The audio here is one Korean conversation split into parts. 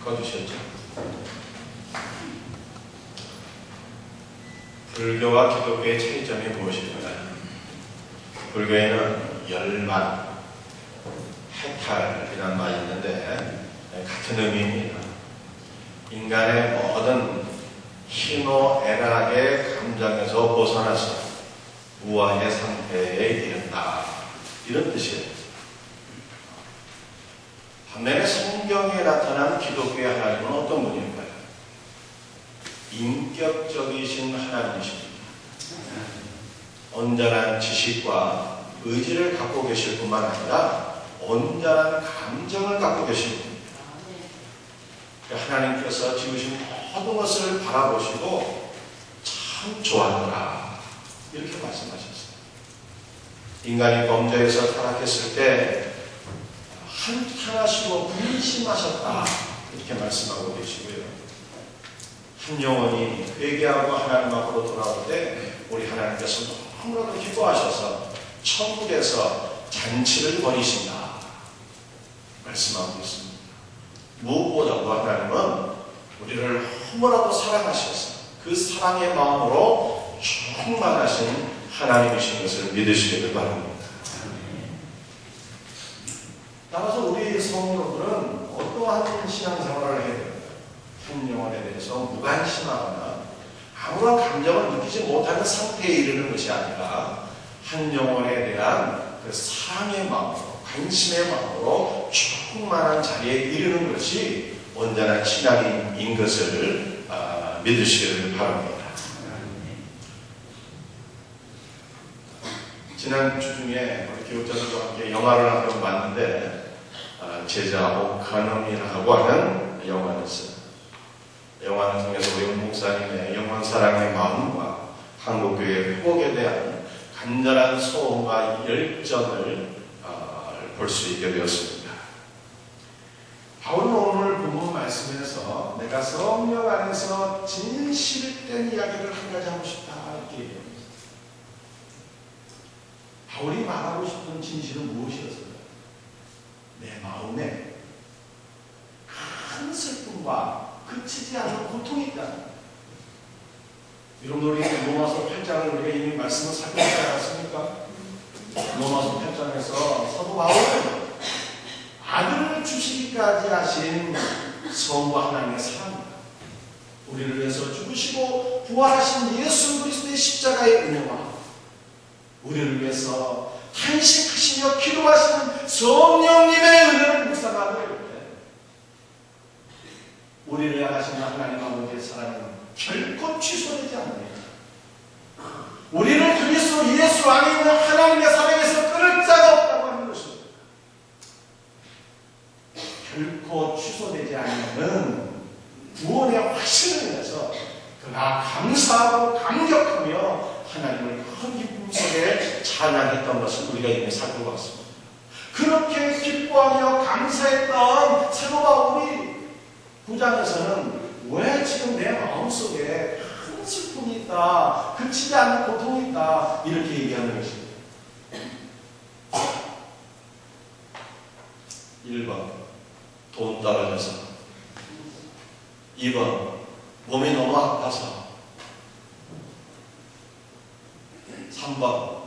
꺼주셨죠? 불교와 기독교의 차이점이 무엇일까요? 불교에는 열만, 해탈이라는 말이 있는데 같은 의미입니다. 인간의 모든 희노애락의 감정에서 벗어나서 무아의 상태에 이른다, 이런 뜻이에요. 반면에 성경에 나타난 기독교의 하나님은 어떤 분일까요? 인격적이신 하나님이십니다. 온전한 지식과 의지를 갖고 계실 뿐만 아니라 온전한 감정을 갖고 계신 분입니다. 하나님께서 지으신 모든 것을 바라보시고 참 좋아하더라, 이렇게 말씀하셨어요. 인간이 범죄에서 타락했을 때 한탄하시고 근심하셨다, 이렇게 말씀하고 계시고요. 한 영혼이 회개하고 하나님 앞으로 돌아올 때 우리 하나님께서 너무나도 기뻐하셔서 천국에서 잔치를 벌이신다 말씀하고 있습니다. 무엇보다도 하나님은 우리를 너무나도 사랑하셔서 그 사랑의 마음으로 충만하신 하나님이신 것을 믿으시기를 바랍니다. 따라서 우리 성도들은 어떠한 신앙생활을 해야 됩니까? 한 영혼에 대해서 무관심하거나 아무런 감정을 느끼지 못하는 상태에 이르는 것이 아니라 한 영혼에 대한 그 사랑의 마음으로, 관심의 마음으로 충만한 자리에 이르는 것이 온전한 신앙인 것을 믿으시기를 바랍니다. 지난 주 중에 우리 교육자들과 함께 영화를 한편 봤는데 제자 오카놈이라고 하는 영화였어요. 영화를 통해서 우리 목사님의 영원 사랑의 마음과 한국교회의 회복에 대한 간절한 소원과 열정을 볼 수 있게 되었습니다. 바울은 오늘 본문 말씀에서 내가 성령 안에서 진실된 이야기를 한 가지 하고 싶다, 이렇게 얘기합니다. 바울이 말하고 싶은 진실은 무엇이었을까요? 내 마음에 큰 슬픔과 그치지 않는 고통이 있다. 여러분, 우리 로마서 8장을 우리가 이미 말씀을 살펴보지 않았습니까? 로마서 8장에서 사도 바울은 아들을 주시기까지 하신 성부 하나님의 사랑입니다. 우리를 위해서 죽으시고 부활하신 예수 그리스도의 십자가의 은혜와 우리를 위해서 탄식하시며 기도하시는 성령님의 은혜를 묵상하고 있을 때 우리를 향하시는 하나님 아버지의 사랑은 결코 취소되지 않습니다. 우리를 그리스도 예수 안에 있는 하나님의 사랑에서 끊을 자가 없다고 하는 것입니다. 결코 취소되지 않는 구원의 확신을 위해서 그가 감사하고 감격하며 하나님을 큰 기쁨 속에 찬양했던 것을 우리가 이미 살펴봤습니다. 그렇게 기뻐하며 감사했던 사도 바울이 9장에서는 왜 지금 내 마음속에 큰 슬픔이 있다, 그치지 않는 고통이 있다, 이렇게 얘기하는 것입니다. 1번 돈 떨어져서, 2번 몸이 너무 아파서, 3번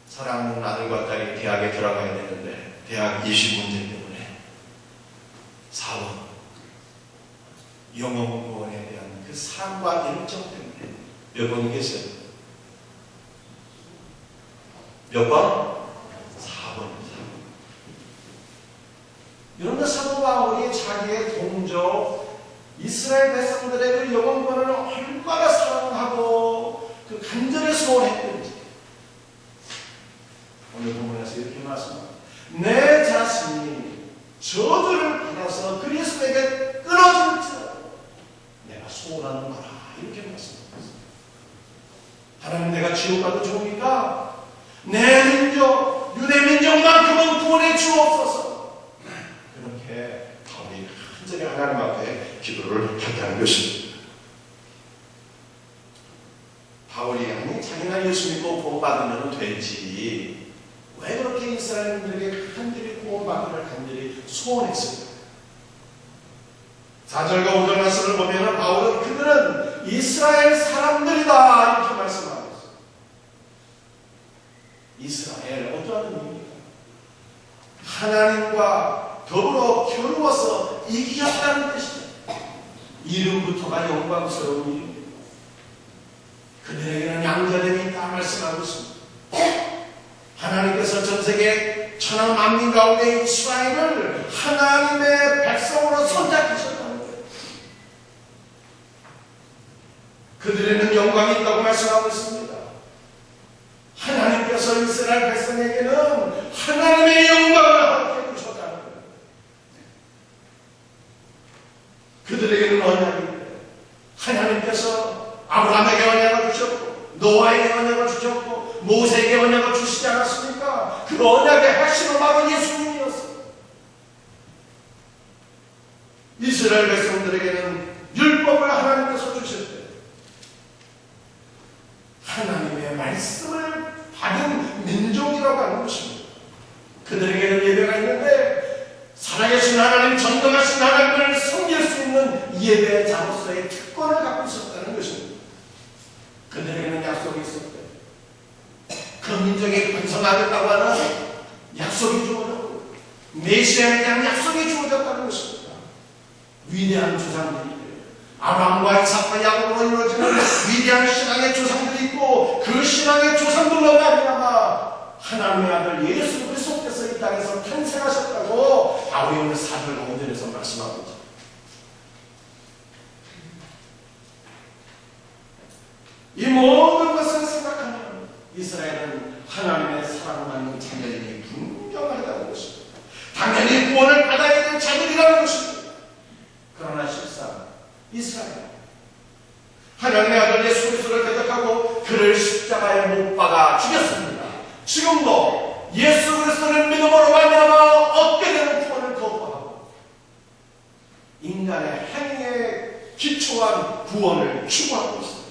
사랑하는 아들과 딸이 대학에 들어가야 되는데 대학 입시 문제 때문에, 4번 영혼 구원에 대한 그 사랑과 열정 때문에. 몇 번이겠어요? 몇 번? 4번입니다. 여러분, 사도 바울이 자기의 동족 이스라엘 백성들의 그 영혼 구원을 얼마나 사랑하고 그 간절히 소원했던지 오늘 본문에서 이렇게 말씀합니다. 내 자신이 저주를 받아서 그리스도에게 끊어질지라도 내가 소원하는 거라, 이렇게 말씀합니다. 하나님, 내가 지옥 가도 좋으니까 내 민족, 유대 민족만큼은 구원해 주옵소서. 그렇게 바울이 간절히 하나님 앞에 기도를 했다는 것입니다. 바울이 아니 자기가 예수 믿고 구원받으면 되지, 왜 그렇게 이스라엘인들에게 간절히 구원받기를 간절히 소원했을까? 4절과 5절 말씀을 보면 바울은 그들은 이스라엘 사람들이다 이렇게 말씀하고 있어요. 이스라엘 어떠한 의미입니까? 하나님과 더불어 겨루어서 이기었다는 뜻이죠. 이름부터가 영광스러운 이름입니다. 그들에게는 양자됨이 있다 말씀하고 있습니다. 하나님께서 전세계 천하 만민 가운데 이스라엘을 하나님의 백성으로 선택하셨다는 거예요. 그들에는 영광이 있다고 말씀하고 있습니다. 하나님께서 이스라엘 백성에게는 하나님의 영광을 함께 주셨다는 거예요. 그들에게는 언약이 있어요. 하나님께서 아브라함에게 언약을 주셨고 노아에게 언약을 주셨고 모세에게 언약을 주시지 않았습니까? 그 언약의 핵심은 바로 예수님이었어요. 이스라엘 백성들에게는 율법을 하나님께서 주셨대요. 하나님의 말씀을 받은 민족이라고 하는 것입니다. 그들에게는 예배가 있는데 살아계신 하나님, 전능하신 하나님을 섬길 수 있는 예배자로서의 특권을 갖고 있었다는 것입니다. 그들에게는 약속이 있었대요. 그 민족이 번성하겠다고 하는 약속이 주어졌고 메시아에 대한 약속이 주어졌다는 것입니다. 위대한 조상들이 아브라함과 이삭과 야곱으로 이루어지는 위대한 신앙의 조상들이 있고 그 신앙의 조상들로 말미암아 하나님의 아들 예수 그리스도께서 이 땅에서 탄생하셨다고 바울이 오늘 4절 5절에서 말씀하고 있죠. 이 모든 것을 생각하면 이스라엘은 하나님의 사랑받는 자녀들이 분명하다는 것입니다. 당연히 구원을 받아야 될 자녀들이라는 것입니다. 그러나 실상 이스라엘 하나님의 아들 예수 그리스도를 대적하고 그를 십자가에 못 박아 죽였습니다. 지금도 예수 그리스도를 믿음으로 말미암아 얻게 되는 구원을 거부하고 인간의 행위에 기초한 구원을 추구하고 있습니다.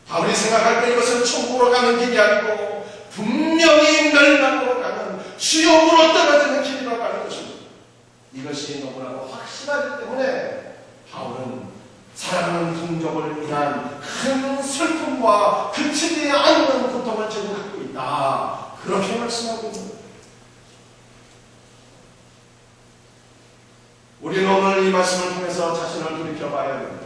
바울이 생각할 때 이것은 천국으로 가는 길이 아니고 분명히 멸망으로 가는 지옥으로 떨어지는 길이라고 하는 것입니다. 이것이 너무나도 확실하기 때문에 바울은 사랑하는 동족을 인한 큰 슬픔과 그치지 않는 고통을 지금 갖고 있다. 그렇게 말씀하고 있습니다. 우리는 오늘 이 말씀을 통해서 자신을 돌이켜봐야 합니다.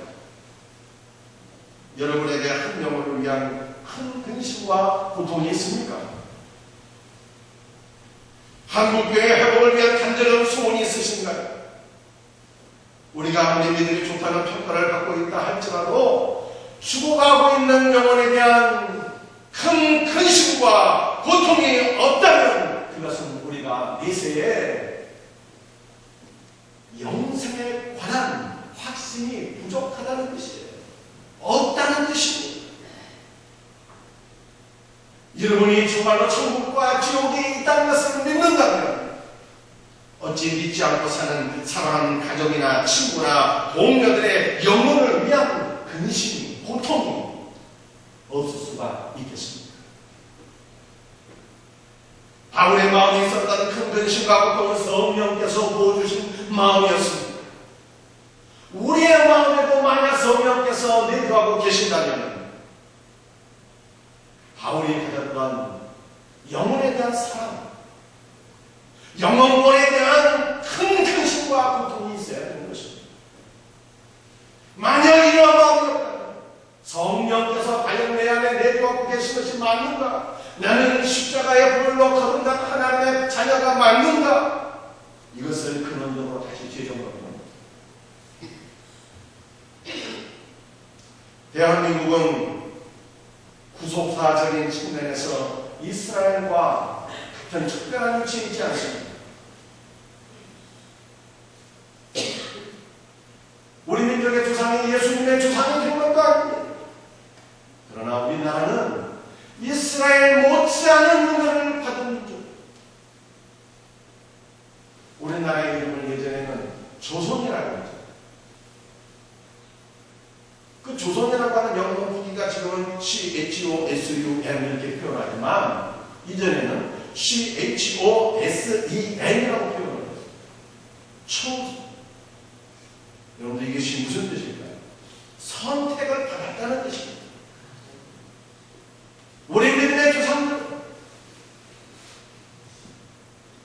여러분에게 한 영혼을 위한 큰 근심과 고통이 있습니까? 한국교회 회복을 위한 간절한 소원이 있으신가요? 우리가 아무리 믿음이 좋다는 평가를 받고 있다 할지라도 죽어가고 있는 영혼에 대한 큰 근심과 고통이 없다면 그것은 우리가 내세에 영생에 관한 확신이 부족하다는 뜻이에요. 없다는 뜻입니다. 여러분이 정말로 천국과 지옥이 있다는 것을 믿는다면 어찌 믿지 않고 사는 사랑하는 가족이나 친구나 동료들의 영혼을 위한 근심이, 고통이 없을 수가 있겠습니까? 바울의 마음에 있었던 큰 근심과 고통은 성령께서 부어주신 마음이었습니다. 우리의 마음에도 만약 성령께서 내주하고 계신다면 바울이 가졌던 영혼에 대한 사랑, 영혼권에 대한 큰 근심과 고통이 있어야 되는 것입니다. 만약 이러한 마음이 없다면 성령께서 과연 내 안에 내주하고 계신 것이 맞는가? 나는 십자가의 불로 거듭난 하나님의 자녀가 맞는가? 이것을 근원적으로 다시 재점검합니다. 대한민국은 구속사적인 측면에서 이스라엘과 같은 특별한 위치에 있지 않습니다. 우리 민족의 조상이 예수님의 조상이 된 것도 아닙니다. 그러나 우리나라는 이스라엘 못지않은 은혜를 받은 민족. 우리나라의 이름을 예전에는 조선이라고 했죠. 그 조선이라고 하는 영어 후기가 지금은 CHOSUN 이렇게 표현하지만 이전에는 CHOSEN이라고 표현을 했어요. 여러분들 이것이 무슨 뜻일까요? 선택을 받았다는 뜻입니다. 우리 믿음의 조상들,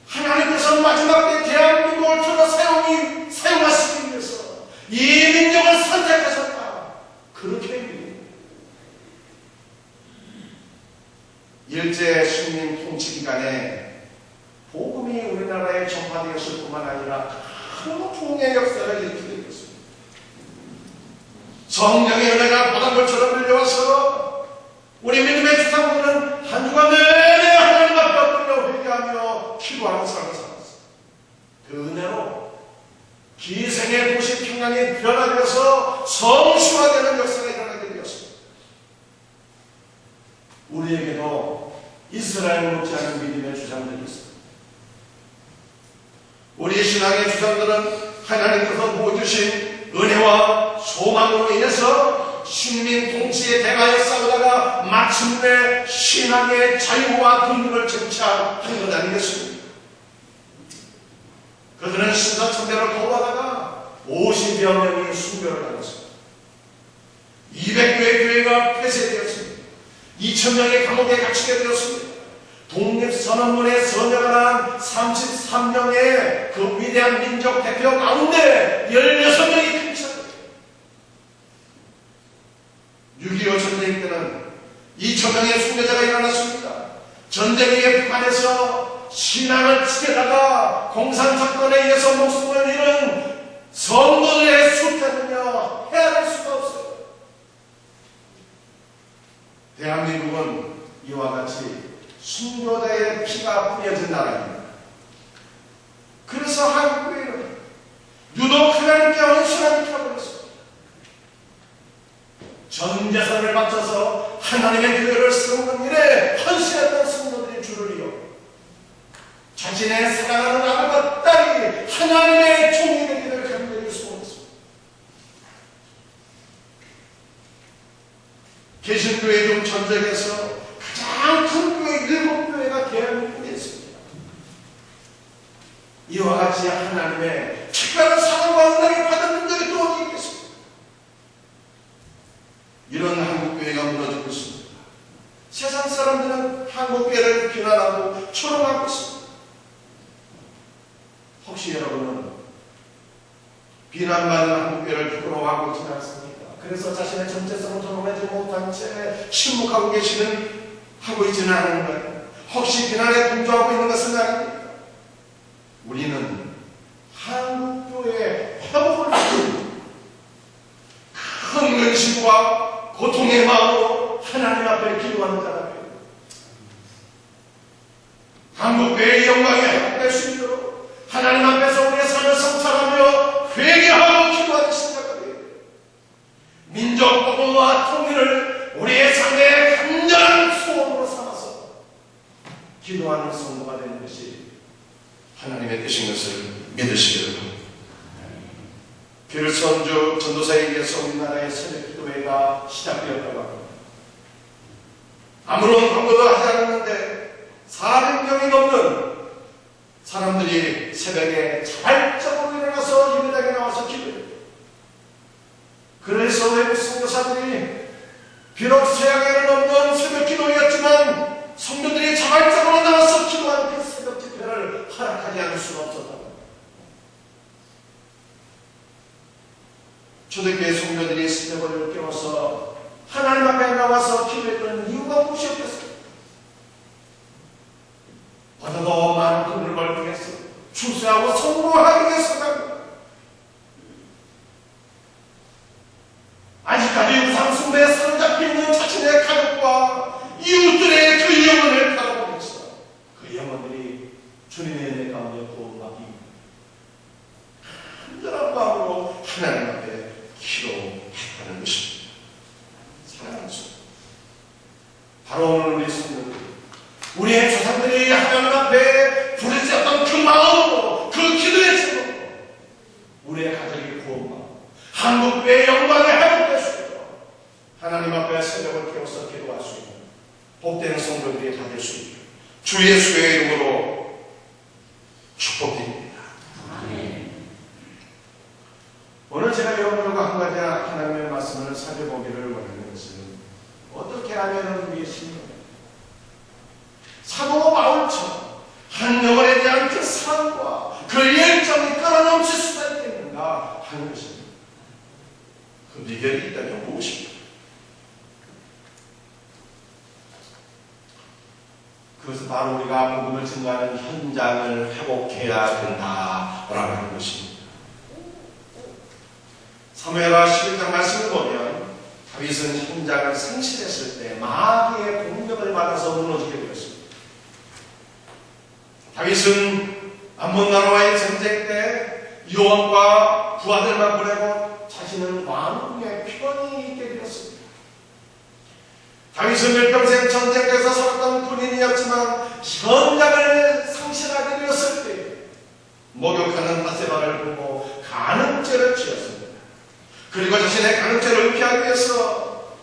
하나님께서 마지막 때 대한민국을 주로 사용하시기 위해서 이 민족을 선택하셨다. 그렇게 믿습니다. 일제 식민 통치 기간에 복음이 우리나라에 전파되었을 뿐만 아니라 큰 풍의 역사를 일으키게 되었습니다. 성령의 은혜가 바닷물처럼 밀려와서 우리 믿음의 조상들은 한 주간 내내 하나님 앞에 엎드려 회개하며 기도하는 삶을 살았습니다. 그 은혜로 기생의 도시 평양이 변화되어서 성수화되는 역사가 일어나게 되었습니다. 우리에게도 이스라엘 못지않은 믿음의 주장들이 있습니다. 우리 신앙의 주장들은 하나님께서 보여주신 은혜와 소망으로 인해서 식민 통치의 대가에 싸우다가 마침내 신앙의 자유와 독립을 쟁취한 것 아니겠습니까? 그들은 신사천대를 거부하다가 50여 명이 순교를 당했습니다. 200교의 교회가 폐쇄되었습니다. 2000명이 감옥에 갇히게 되었습니다. 독립선언문에 서명을 한 33명의 그 위대한 민족 대표 가운데 16명이 감옥에 6.25 전쟁 때는 2000명의 순교자가 일어났습니다. 전쟁에 북한에서 신앙을 지켜다가 공산정권에 의해서 목숨을 잃은 성도들의 숫자는요 헤아릴 수가 없어요. 대한민국은 이와 같이 순교자의 피가 뿌려진 나라입니다. 그래서 한국교회는 유독 하나님께 헌신하게 되어버렸습니다. 전 재산을 바쳐서 하나님의 교회를 세우는 일에 헌신했던 성도들이 줄을 이어 자신의 사랑하는 아들과 딸이 하나님의 종이 되기를 간절히 소원했습니다. 개신교회 중 전쟁에서 가장 큰 교회 7교회가 대한민국에 있습니다. 이와 같이 하나님의 특별한 사랑과 은혜를 받은 분들이 또 어디 있겠습니까? 이런 한국교회가 무너지고 있습니다. 세상 사람들은 한국교회를 비난하고 조롱하고 있습니다. 혹시 여러분은 비난받는 한국교회를 부끄러워하고 있지 않습니까? 그래서 자신의 정체성을 드러내지 못한 채 침묵하고 하고 있지는 않은가요? 혹시 비난에 동조하고 있는 것은 아닙니까? 우리는 한국교회의 회복을 위해 큰 근심과 고통의 마음으로 하나님 앞에 기도하는 자가 되고 한국교회의 영광이 회복될 수 있도록 하나님 앞에서 우리의 삶을 성찰하며 회개하고 기도하는 신자가 되고 민족 복음과 통일을 우리의 삶의 간절한 소원으로 삼아서 기도하는 성도가 되는 것이 하나님의 뜻인 것을 믿으시기를 바랍니다. 길선주 전도사에 의해서 우리나라의 새벽기도회가 시작되었다고 합니다. 아무런 광고도 하지 않았는데 400명이 넘는 사람들이 새벽에 자발적으로 일어나서 예배당에 나와서 기도해요. 그래서 외국 선교사들이 비록 서양에는 없는 새벽기도회였지만 성도들이 자발적으로 나와서 기도하는 그 새벽 집회를 허락하지 않을 수가 없었다. 초대교회 성도들이 새벽을 깨워서 하나님 앞에 나와서 기도했던 이유가 무엇이었겠어요? 보다 더 많은 돈을 벌기 위해서, 출세하고 성공하기 위해서다. 아직까지 우상 숭배에 사로잡혀 있는 자신의 가족과 이웃들의 그 영혼을 바라보면서 그 영혼들이 주님의 은혜 가운데 구원받기 간절한 마음으로 하나님 앞에 기도하는 것입니다. 사랑하는 성도, 바로 오늘 우리 성도들, 우리의 조상들이 하나님 앞에 부르짖었던 그 마음으로, 그 기도의 제목으로 우리의 가정이 구원받고 한국교회의 영광을 회복할 수 있도록 하나님 앞에 새벽을 깨워서 기도할 수 있는 복된 성도들이 다 될 수 있도록 주 예수의 이름으로 축복드립니다. 아멘. 오늘 제가 하는 것입니다. 그 비결이 있다면 무엇입니까? 그것은 바로 우리가 복음을 증거하는 현장을 회복해야 된다라고 하는 것입니다. 사무엘하 11장 말씀을 보면 다윗은 현장을 상실했을 때 마귀의 공격을 받아서 무너지게 되었습니다. 다윗은 암몬 나라와의 전쟁 때 요압과 부하들만 보내고 자신은 왕궁에 편히 있게 되었습니다. 다윗은 일평생 전쟁에서 살았던 군인이었지만 현장을 상실하게 되었을 때 목욕하는 바세바를 보고 간음죄를 지었습니다. 그리고 자신의 간음죄를 피하기 위해서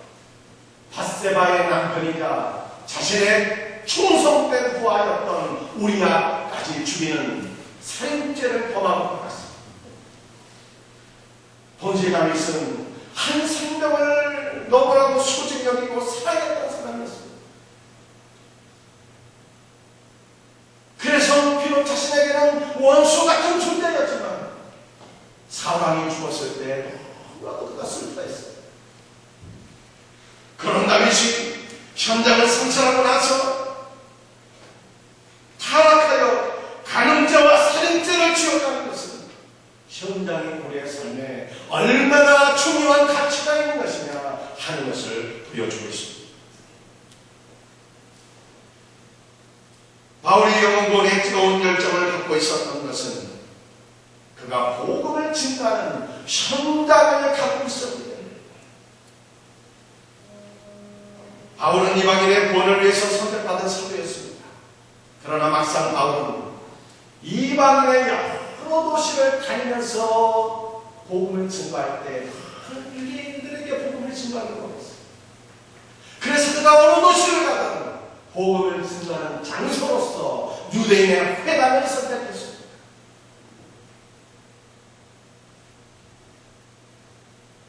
바세바의 남편이자 자신의 충성된 부하였던 우리아까지 죽이는 살인죄를 범하고 갔습니다. 본체 다윗은 한 생명을 너무나도 소중히 여기고 사랑했던 사람이었습니다. 그래서 비록 자신에게는 원수 같은 존재였지만 사울왕이 죽었을 때 너무나도 그가 슬퍼했어요. 그런 다윗이 현장을 상실하고 나서 타락하여 간음죄와 살인죄를 지었다는 것은 현장의 우리의 삶에 얼마나 중요한 가치가 있는 것이냐 하는 것을 보여주고 있습니다. 바울이 영혼본에 뜨거운 열정을 갖고 있었던 것은 그가 복음을 증거하는 현장을 갖고 있었습니다. 바울은 이방인의 구원을 위해서 선택받은 사도였습니다. 그러나 막상 바울은 이방인의 여러 도시를 다니면서 복음을 증거할 때 유대인들에게 복음을 증거하는 거였어요. 그래서 그가 어느 도시를 가든 복음을 증거하는 장소로서 유대인의 회당을 선택했습니다.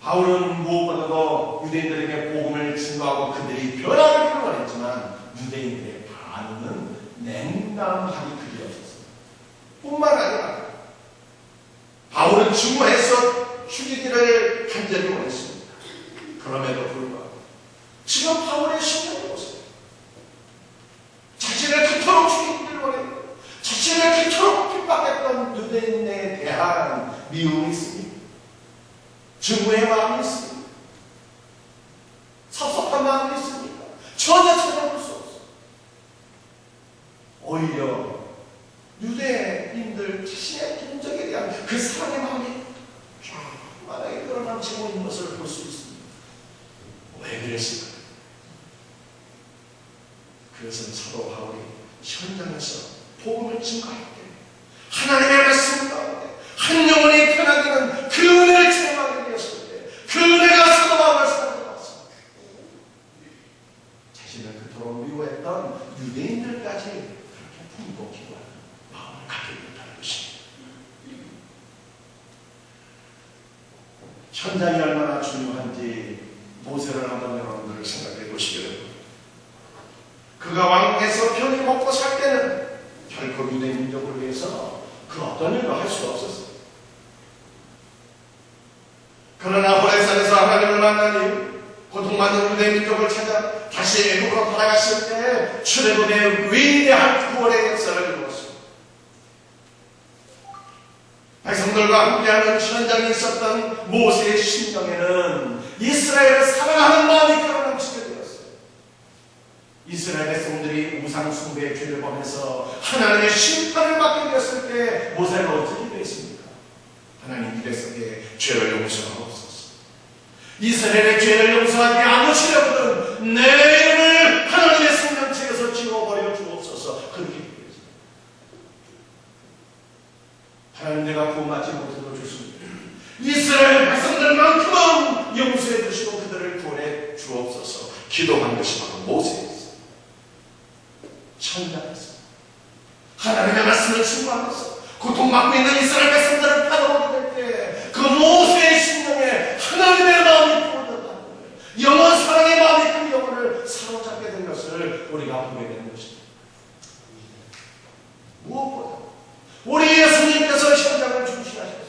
바울은 무엇보다도 유대인들에게 복음을 증거하고 그들이 변화되기를 원했지만 유대인들의 반응은 냉담하기 그리웠었습니다. 뿐만 아니라 바울은 증오해서 죽이기를 간절히 원했습니다. 그럼에도 불구하고 지금 바울의 심정을 보세요. 자신을 그토록 죽이기를 원했고 자신을 그토록 핍박했던 유대인에 대한 미움이 있습니다. 증오의 마음이 있습니다. 섭섭한 마음이 있습니다. 전혀 찾아볼 수 없습니다. 오히려 유대인들 자신의 동족에 대한 그 사랑의 마음이 만약에 끌어넘치고 있는 것을 볼 수 있습니다. 왜 그랬을까요? 그것은 사도 바울이 현장에서 복음을 증거할 때 하나님의 말씀 가운데 한 영혼이 변화되는 그 은혜를 체험하게 되었을 때 그 은혜가 사도 바울을 살아왔습니다. 자신을 그토록 미워했던 유대인들까지 그렇게 품복히고 마음을 갖게 된다는 것입니다. 현장이 얼마나 중요한지 모세를 한번 여러분들 생각해 보시기 바랍니다. 그가 왕궁에서 편히 먹고 살 때는 결코 유대 민족을 위해서 그 어떤 일도 할 수가 없었어요. 그러나 호렙산에서 하나님을 만나니 고통받는 유대 민족을 찾아 다시 애굽으로 돌아갔을 때 출애굽의 위대한 구원의 역사를 이루었습니다. 백성들과 함께하는 현장에 있었던 모세의 심령에는 이스라엘을 사랑하는 마음이 끌어넘치게 되었어요. 이스라엘 백성들이 우상 숭배의 죄를 범해서 하나님의 심판을 받게 되었을 때 모세가 어떻게 되었습니까? 하나님 이 백성의 죄를 용서하옵소서. 이스라엘의 죄를 용서하지 않으시려거든 내 이름을 하나님의 생명책에서 지워버려 주옵소서. 그렇게 되었습니다. 하나님 내가 구원받지 못해도 좋습니다. 이스라엘 백성들만큼은 용서해 주시고 그들을 구원해 주옵소서. 기도한 것이 바로 모세였어요. 천장에서 하나님의 말씀을 증거하면서 고통받고 있는 이스라엘 백성들을 바라보게 될 때 그 모세의 심령에 하나님의 마음이 부어졌다는 거예요. 영원 사랑의 마음이 그 영혼을 사로잡게 된 것을 우리가 보게 되는 것입니다. 무엇보다 우리 예수님께서 현장을 중시하셨어요.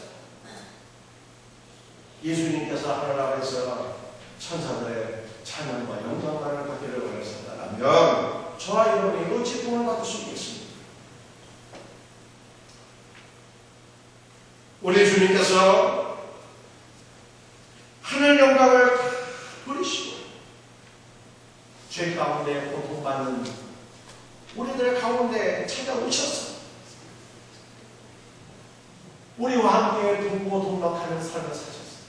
우리 주님께서 하늘 영광을 버리시고 죄 가운데 고통받는 우리들 가운데 찾아오셔서 우리와 함께 동고동락하는 삶을 사셨습니다.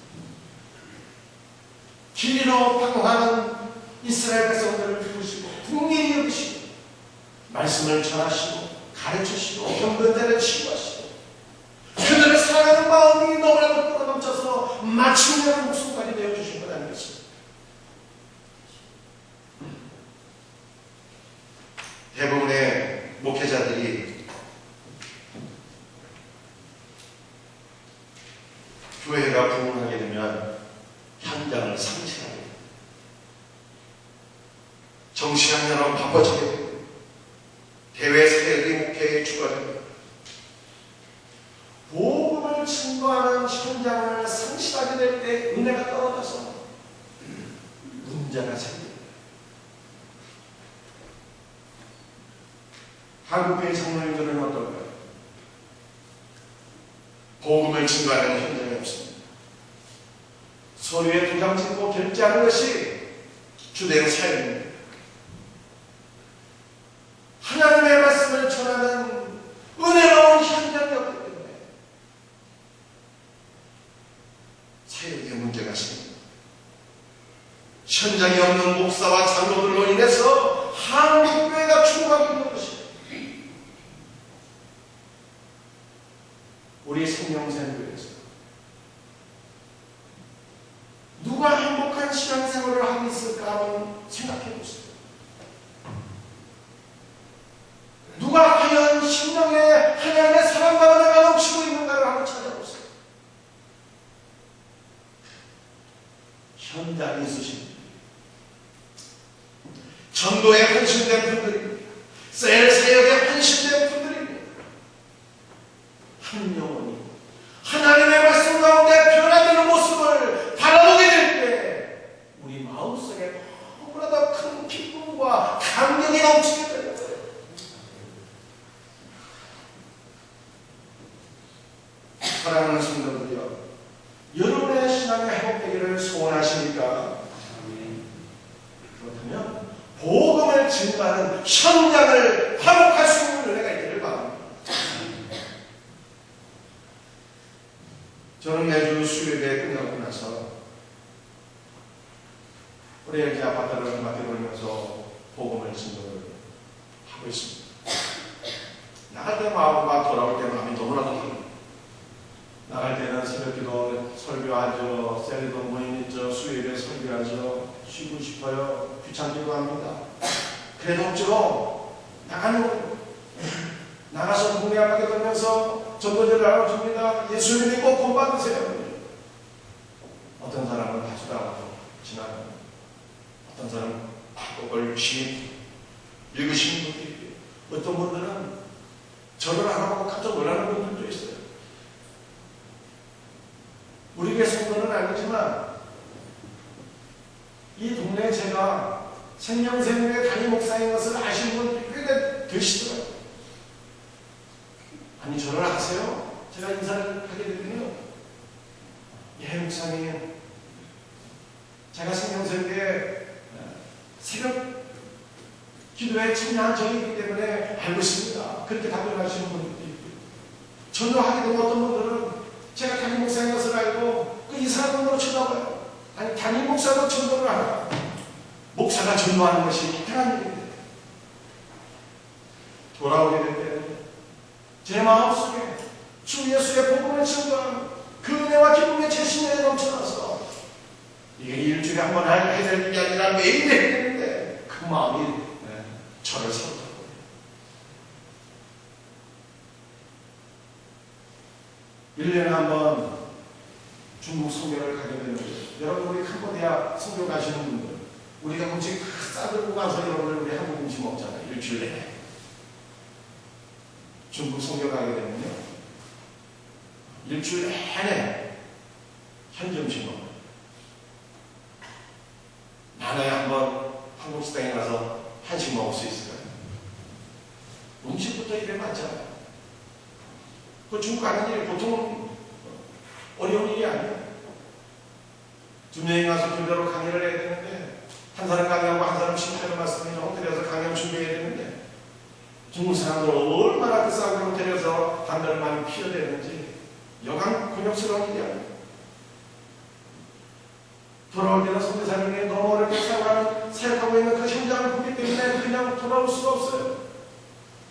길 잃어 방황하는 이스라엘 백성들을 부르시고 국민이 여기시고 말씀을 전하시고 가르치시고 병든 자를 치유하시고 그들을 사랑하는 마음이 너무나도 끌어넘쳐서 마침내 목숨까지 내어주신 것 아니겠습니까? 대부분의 목회자들이 교회가 부흥하게 되면 현장을 상실하게 됩니다. 정치학년은 바빠지게 됩니다. 대외 사역이 목회의 주가 됩니다. 복음을 증거하는 현장을 상실하게 될 때 은혜가 떨어져서 문제가 생깁니다. 한국교회 장로님들은 어떨까요? 복음을 증거하는 현장이 없습니다. 서류에 도장 찍고 결제하는 것이 주된 사역입니다. 하나님의 말씀을 전하는 은혜로운 현장이 없기 때문에 사역에 문제가 생깁니다. 현장이 없는 목사와 장로들로 인해서 한국교회가 죽어가고 있는 것입니다. 우리 생명샘교회에서 누가 행복한 신앙생활을 하고 있을까 한번 생각해 보세요. 누가 과연 심령에 하나님의 사랑과 은혜가 넘치고 있는가를 한번 찾아보세요. 현장에 있으신 분, 전도에 헌신된 분들입니다. 셀 사역에 헌신된 분들입니다. 한 영혼이 하나님의 말씀 가운데 변화되는 모습을 바라보게 될 때 우리 마음속에 너무나도 큰 기쁨과 감격이 넘치게 되는 거예요. 사랑하는 성도들이여, 여러분의 신앙이 회복되기를 소원하십니까? 그렇다면 복음을 증거하는 현장을 회복할 수 있는 은혜가 있기를 바랍니다. 저는 매주 수요일에 끝나고 나서 우리 LG 아파트를 맡겨보면서 복음을 증거를 하고 있습니다. 나갈 때 마음과 돌아올 때 마음이 너무나도 합니다. 나갈 때는 새벽기도 설교하죠. 셀리도 모임 있죠. 수요일에 설교하죠. 쉬고 싶어요. 귀찮기도 합니다. 그래도 억지로 나가는 거예요. 나가서 동네 앞에 돌면서 전도제를 나눠줍니다. 예수님 믿고 본 받으세요. 어떤 사람은 다투다 하고 지나가고, 어떤 사람은 그걸 열심히 읽으시는 분들이 있고요. 어떤 분들은 절을 안 하고 깜짝 놀라는 분들도 있어요. 우리 교회 성도는 아니지만 이 동네에 제가 생명샘교회 담임 목사인 것을 아시는 분들이 꽤 되시더라고요. 아니, 절을 하세요? 제가 인사를 하게 되면요, 예, 목사님, 제가 생명샘교회 새벽 기도에 참여한 적이 있기 때문에 알고 있습니다. 그렇게 답변하시는 분들도 있고요. 전도하게 되면 어떤 분들은 제가 담임 목사인 것을 알고 그 이상한 분으로 쳐다봐요. 아니, 담임 목사도 전도를 하나? 목사가 전도하는 것이 기특한 일인데 돌아오게 될 때는 제 마음속에 주 예수의 복음을 증거하는 그 은혜와 기쁨의 제 심령에 넘쳐나서 이게 일주일에 한 번 해야 되는 게 아니라 매일 해야 되는데 그 마음이 저를 사로잡고, 일년에 한 번 중국 선교를 가게 되는데, 여러분 우리 캄보디아 선교 가시는 분들, 우리가 음식 싸들고 가서 여러분들 우리 한국 음식 먹잖아요. 일주일에. 중국 선교 가게 되면요, 일주일 내내 현지 음식 먹어요. 나라에 한번 한국 식당에 가서 한식 먹을 수 있을까요? 음식부터 입에 맞잖아요. 그 중국 가는 일이 보통 어려운 일이 아니에요. 두 명이 가서 교대로 강의를 해야 되는데 한 사람 강의하고 한 사람 심판을 말씀해서 호텔에서 강연 준비해야 되는데 중국 사람들 얼마나 그 싸움을 호텔에서 담배를 많이 피워야 되는지 여간 곤욕스러운 일이 아니에요. 돌아올 때는 선교사님이 너무 어렵게 사역하고 있는 그 현장을 보기 때문에 그냥 돌아올 수가 없어요.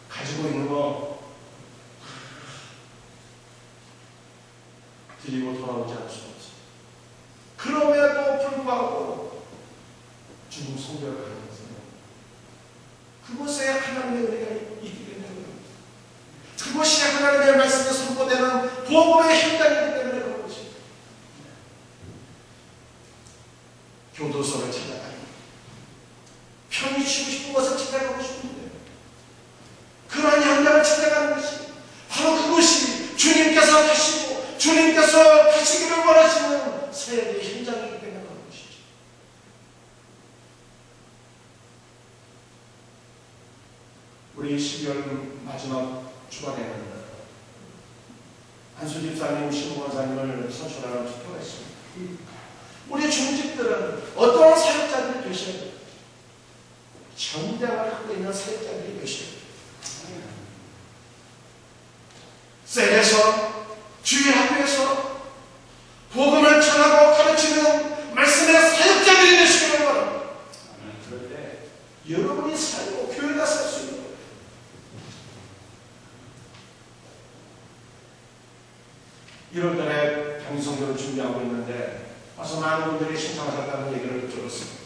가지고 있는 거 드리고 돌아오지 않을 수 없어요. 그럼에도 불구하고 중국 선교를 하면서 그곳에 하나님의 은혜가 있기 때문에 그곳이 하나님의 말씀에 선포되는 복음의 현장이기 때문에 그런 것입니다. 교도소를 찾아가는 편히 쉬고 싶은 곳을 찾아가고 싶은데 그러한 현장을 찾아가는 것이 바로 그것이 주님께서 가시고 주님께서 가시기를 원하시는 사역의 현장이기 때문에 그런 것이죠. 우리 12월 마지막 주간에는 안수 집사님, 신부원사님을 선출하는 투표가 있습니다. 우리 중직들은 어떤 사역자들이 되셔야 돼요? 전당을 하고 있는 사역자들이 되셔야 돼요. 셀에서 주일 학교에서 복음을 전하고 가르치는 말씀의 사역자들이 되시기를 바랍니다. 그럴 때 여러분이 살고 교회가 살 수 있는 거예요. 이럴 달에 단기성교를 준비하고 있는데 와서 많은 분들이 신청하셨다는 얘기를 들었습니다.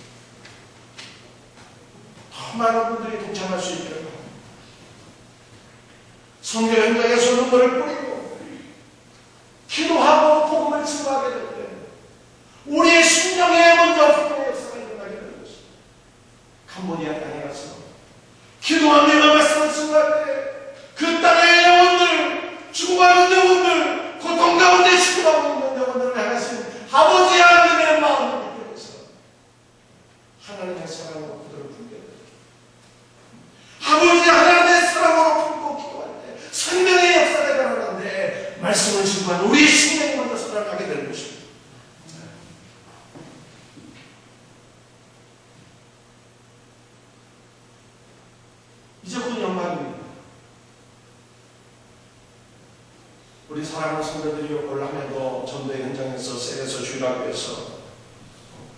더 많은 분들이 동참할 수 있기를 바랍니다. 선교 현장에서 눈물을 뿌리고 기도하고 복음을 증거하게 될 때 우리의 심령에 먼저 복음의 역사가 일어나게 되는 것입니다. 캄보디아 땅에 가서 기도하며 말씀을 증거할 때 그 땅의 영혼들, 죽어가는 영혼들, 고통 가운데 시끄러워 있는 영혼들을 향하신 아버지 하나님의 마음을 느끼면서 하나님의 사랑으로 그들을 품게 됩니다. 아버지 하나님의 사랑으로 품고 기도할 때 생명의 역사가 일어나는데 말씀을 증거하는 우리 생명이 먼저 살아가게 되는 것입니다. 이제 곧 연말입니다. 우리 사랑하는 성도들이 올라면도 전도의 현장에서 셀에서 주일학교에서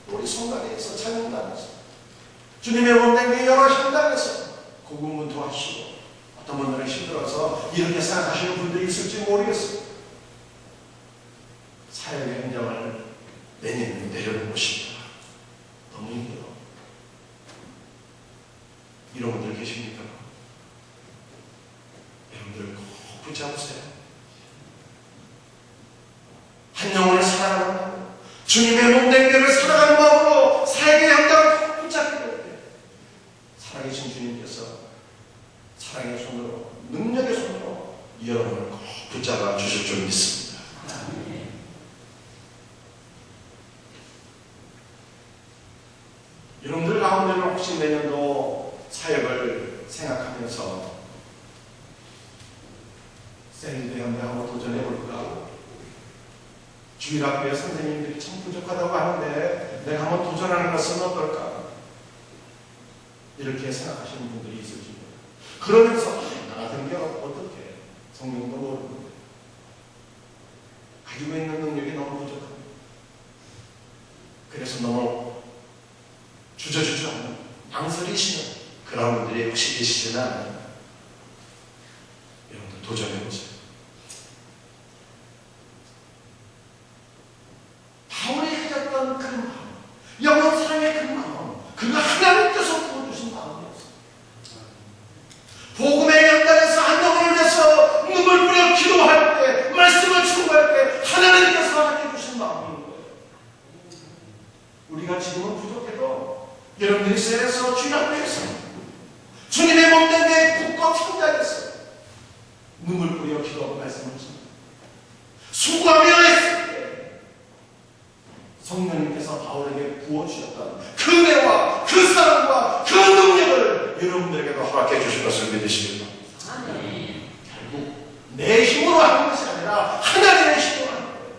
우리 성가대에서 찬양단에서 주님의 몸된 여러 현장에서 고군분투하시고 어떤 분들은 힘들어서 이렇게 생각하시는 분들이 있을지 모르겠어요. 사역의 현장을 내년 내려놓고 싶다. 너무 힘들어. 이런 분들 계십니까? 여러분들 꼭 붙잡으세요. 한 영혼을 사랑하는 마음으로 주님의 몸된 교회를 사랑하는 마음으로 사역의 현장을 붙잡게 될 때 살아계신 주님께서 사랑의 손으로 능력의 손으로 여러분을 꼭 붙잡아 주실 줄 믿습니다. 여러분들 가운데는 혹시 내년도 사역을 생각하면서 셀리드 현대 한번 도전해 볼까? 주일학교에 선생님들이 참 부족하다고 하는데 내가 한번 도전하는 것은 어떨까? 이렇게 생각하시는 분들이 있을지 모르겠어요. 그러면서 나 같은 게 어떻게 성령도 모르는데 가지고 있는 능력이 너무 부족합니다. 그래서 너무 주저주저하는 망설이시는 그런 분들이 혹시 계시지는 않나요? 여러분들 도전해보세요. 바울이 가졌던 그 마음, 영원 사랑의 그 마음, 그가 하나님께서 부어주신 마음이었어요. 복음의 현장에서 한 영혼을 위해서 눈물 뿌려 기도할 때, 말씀을 충고할 때 하나님께서 하게 주신 마음인 거예요. 우리가 지금은 부족해도 여러분들이 셀에서 주일학교에서 주님의 몸된 게 굳고 현장에서 눈물 뿌려 기도하고 말씀을 주십니다. 수고하며 했을 때 성령님께서 바울에게 부어주셨던 그 은혜와 그 사랑과 그 능력을 여러분들에게도 허락해 주실 것을 믿으시기 바랍니다. 결국 내 힘으로 하는 것이 아니라 하나님의 힘으로 하는 거예요.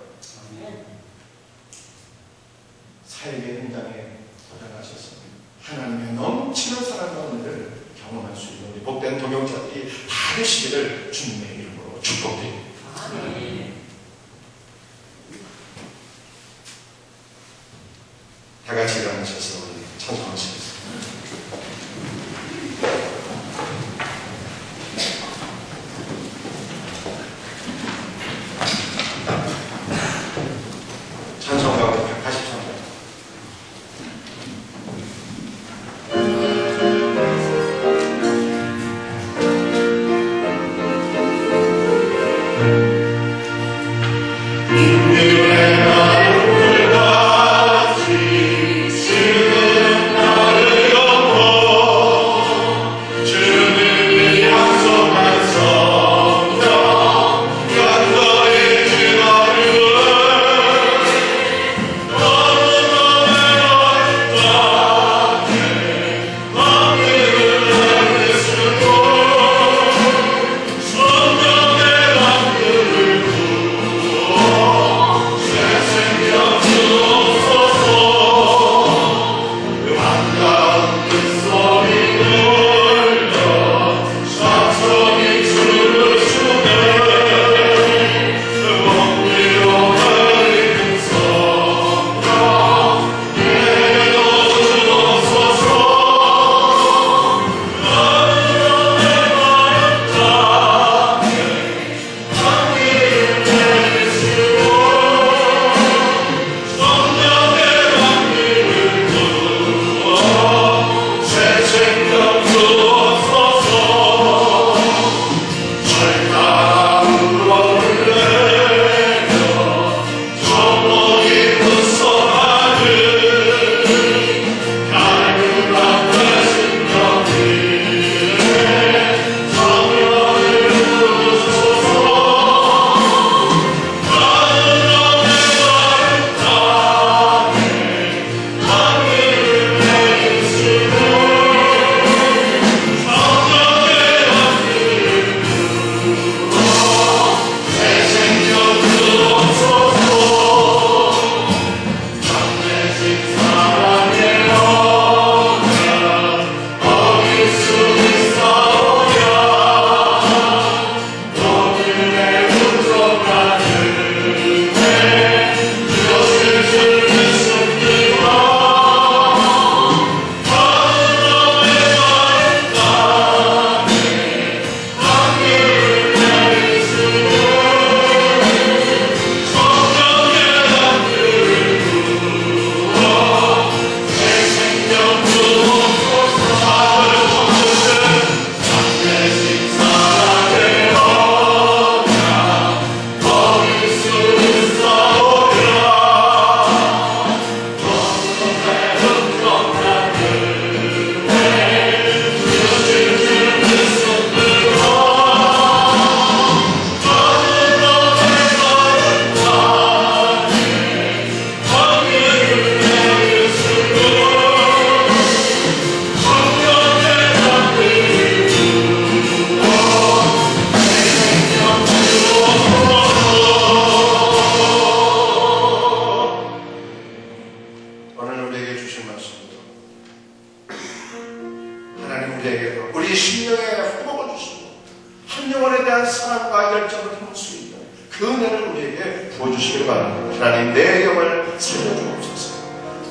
사랑과 열정을 품을 수 있는 그 은혜를 우리에게 부어주시길 바랍니다. 하나님, 내 영을 살려주옵소서.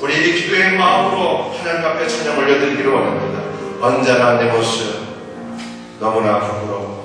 우리 기도의 마음으로 하나님 앞에 찬양 올려드리기를 원합니다. 언제나 내 모습 너무나 부끄러워.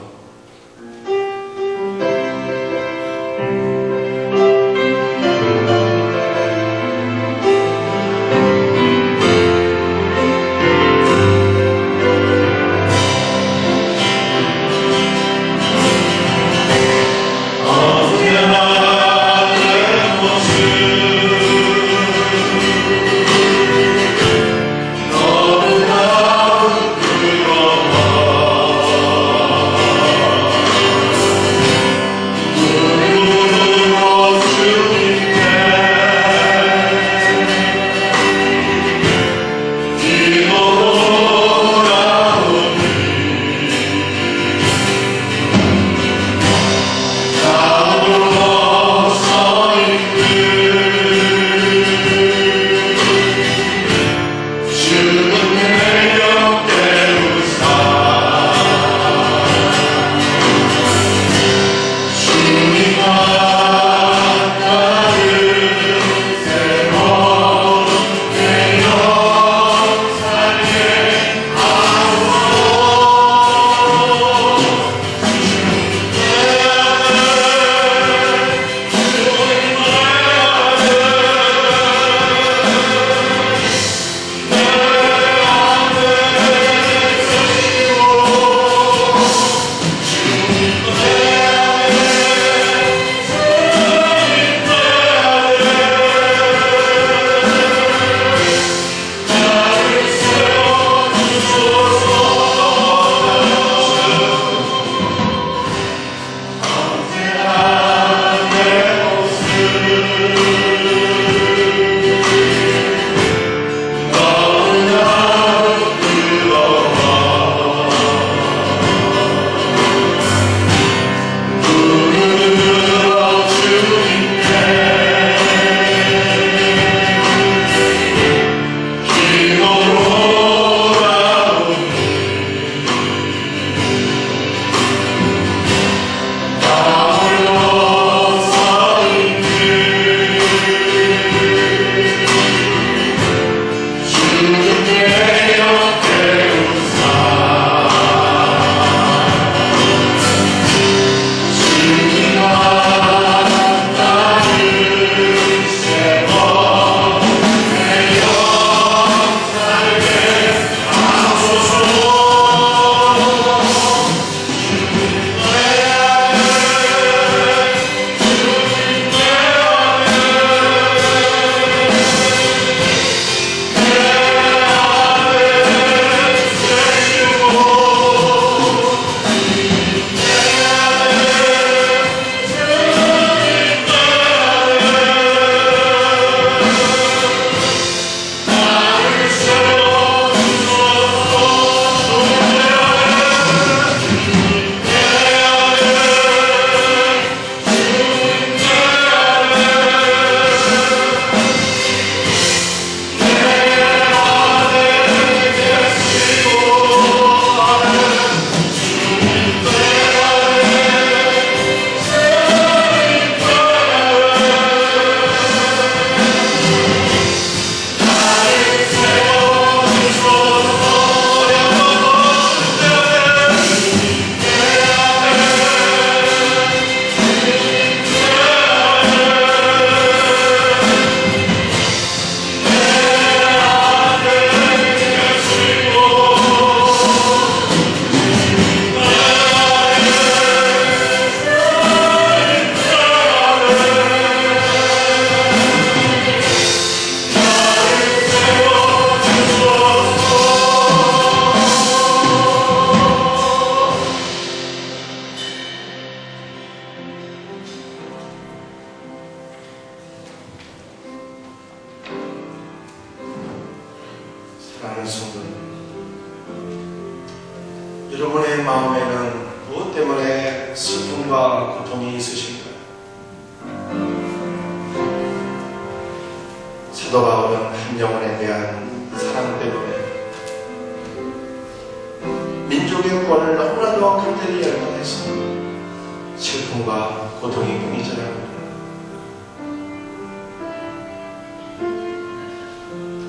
사랑하는 성도님, 여러분의 마음에는 무엇 때문에 슬픔과 고통이 있으신가요? 사도 바울은 한 영혼에 대한 사랑 때문에 민족의 구원을 너무나도 간절히 열망했습니다. 슬픔과 고통이 뿐이잖아요.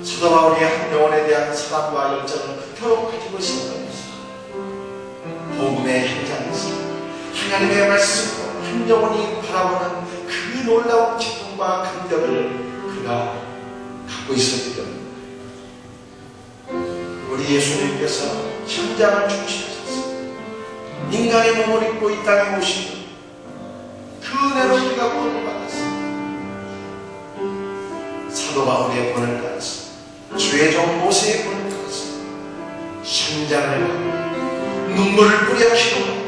사도 바울이 한 영혼에 대한 사랑과 열정을 그토록 가지고 있었던 것은 복음의 현장에서 하나님의 말씀으로 한 영혼이 바라보는 그 놀라운 기쁨과 감격을 그가 갖고 있었기 때문입니다. 우리 예수님께서 현장을 중시하셨습니다. 인간의 몸을 입고 이 땅에 오시고 그 은혜로 우리가 구원을 받았습니다. 사도 바울의 구원을 받았습니다. 주의 종 모세의 구원을 받았습니다. 현장을 가고 눈물을 뿌려 기도하고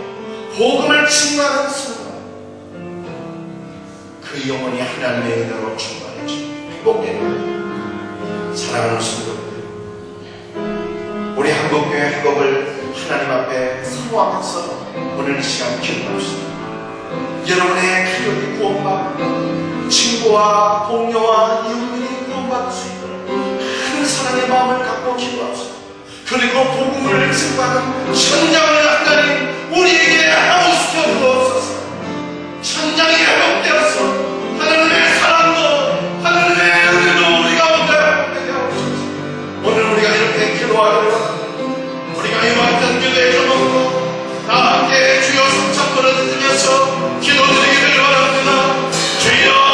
복음을 증거하는 순간 그 영혼이 하나님의 은혜로 충만해지고 회복되는 사랑하는 성도들, 우리 한국교회 학업을 하나님 앞에 사모하면서 오늘 이 시간 기도합시다. 여러분의 가족이 구원받고 친구와 동료와 이웃들이 구원받을 수 있도록 큰 사랑의 마음을 갖고 기도합시다. 그리고 복음을 증거하는 현장을 하나님 우리에게 하옵시켜 주옵소서. 현장이 회복되어서 하나님의 사랑도 하나님의 은혜도 우리 가운데 회복되게 하옵소서. 오늘 우리가 이렇게 기도하기를 원합니다. 우리가 이 완전 기도에 접어들고 다 함께 주여 손잡고 부르짖으면서 기도드리기를 원합니다. 주여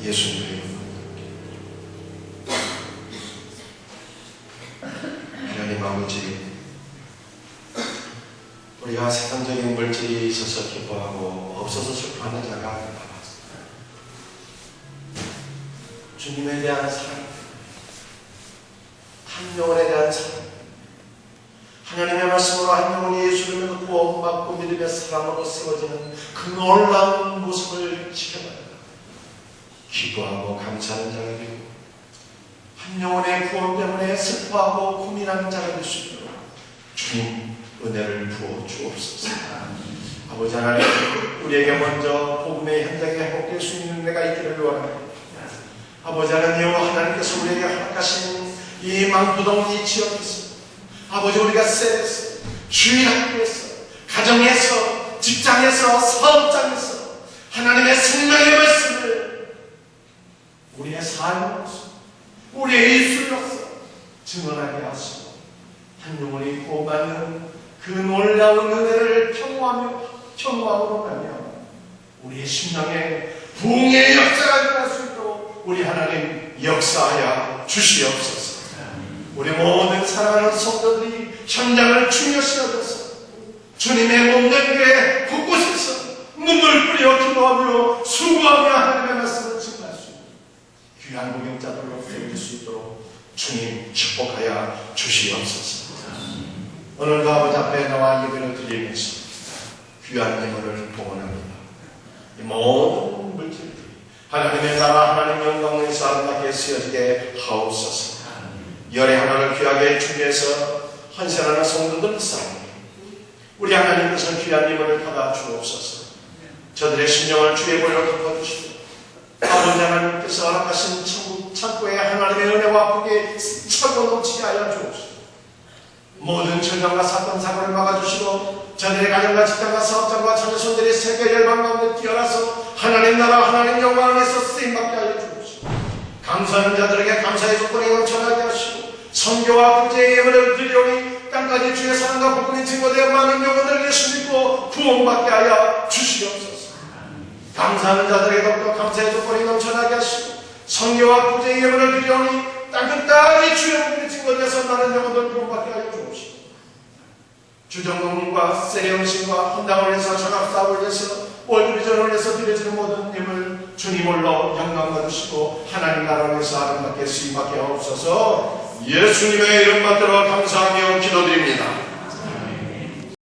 예수님의 하나님 아버지, 우리가 세상적인 물질이 있어서 기뻐하고 없어서 슬퍼하는 자가 많았습니다. 주님에 대한 사랑, 한 영혼에 대한 사랑, 하나님의 말씀으로 한 영혼이 예수를 믿고 구원받고 믿음의 사람으로 세워지는 그 놀라운 모습을 지켜봐요. 기도하고 감사하는 자가 되고 한 영혼의 구원 때문에 슬퍼하고 고민하는 자가 될 수 있도록 주님 은혜를 부어 주옵소서. 아버지 하나님, 우리에게 먼저 복음의 현장에 회복될 수 있는 은혜가 있기를 원합니다. 아버지 하나님, 하나님께서 우리에게 허락하신 이 망부동 이 지역에서 아버지 우리가 셀에서 주일학교에서 가정에서 직장에서 사업장에서 하나님의 생명의 말씀을 우리의 삶으로서 우리의 입술로서 증언하게 하시고 한 영혼이 구원받는 그 놀라운 은혜를 평화함으로 가며 우리의 심령에 부흥의 역사가 일어날 수 있도록 우리 하나님 역사하여 주시옵소서. 우리 모든 사랑하는 성도들이 현장을 중요시 여겨서 주님의 몸된 교회 곳곳에서 눈물 뿌려 기도하며 수고하며 하나님의 말씀을 증거할 수 있는 귀한 목용자들로 되어질 수 있도록 주님 축복하여 주시옵소서. 오늘도 아버지 앞에 나와 예배를 드리면서 귀한 예물을 봉헌합니다. 이 모든 물질들이 하나님의 나라 하나님 영광에서 아름답게 쓰여지게 하옵소서. 열의 하나를 귀하게 준비해서 헌신하는 성도들 사랑해 우리 하나님께서 귀한 예물을 받아 주옵소서. 저들의 심령을 주의 보혈로 덮어주시고 아버지 하나님께서 허락하신 천국 창고에 하나님의 은혜와 복이 차고 넘치게 하여 주옵소서. 모든 절망과 사건 사고를 막아주시고 저들의 가정과 직장과 사업장과 자녀손들이 세계 열방 가운데 뛰어나서 하나님 나라 하나님 영광 안에서 쓰임받게 하여 주옵소서. 감사하는 자들에게 감사의 조건이 넘쳐나게 하시고 선교와 구제의 예물을 드리오니 땅까지 주의 사랑과 복음이 증거되어 많은 영혼을 예수 믿고 구원받게 하여 주시옵소서. 감사하는 자들에게 더욱더 감사의 조건이 넘쳐나게 하시고 선교와 구제의 예물을 드리오니 땅끝까지 주의 복음이 증거되어서 많은 영혼을 구원받게 하여 주옵시고 주정동님과 세례영신과 헌당을 위해서 전합사업을 위해서 월드비전을 위해서 드려지는 모든 예물 주님 홀로 영광 받으시고 하나님 나라를 위해서 아름답게 쓰임받게 하옵소서. 예수님의 이름 받들어 감사하며 기도드립니다.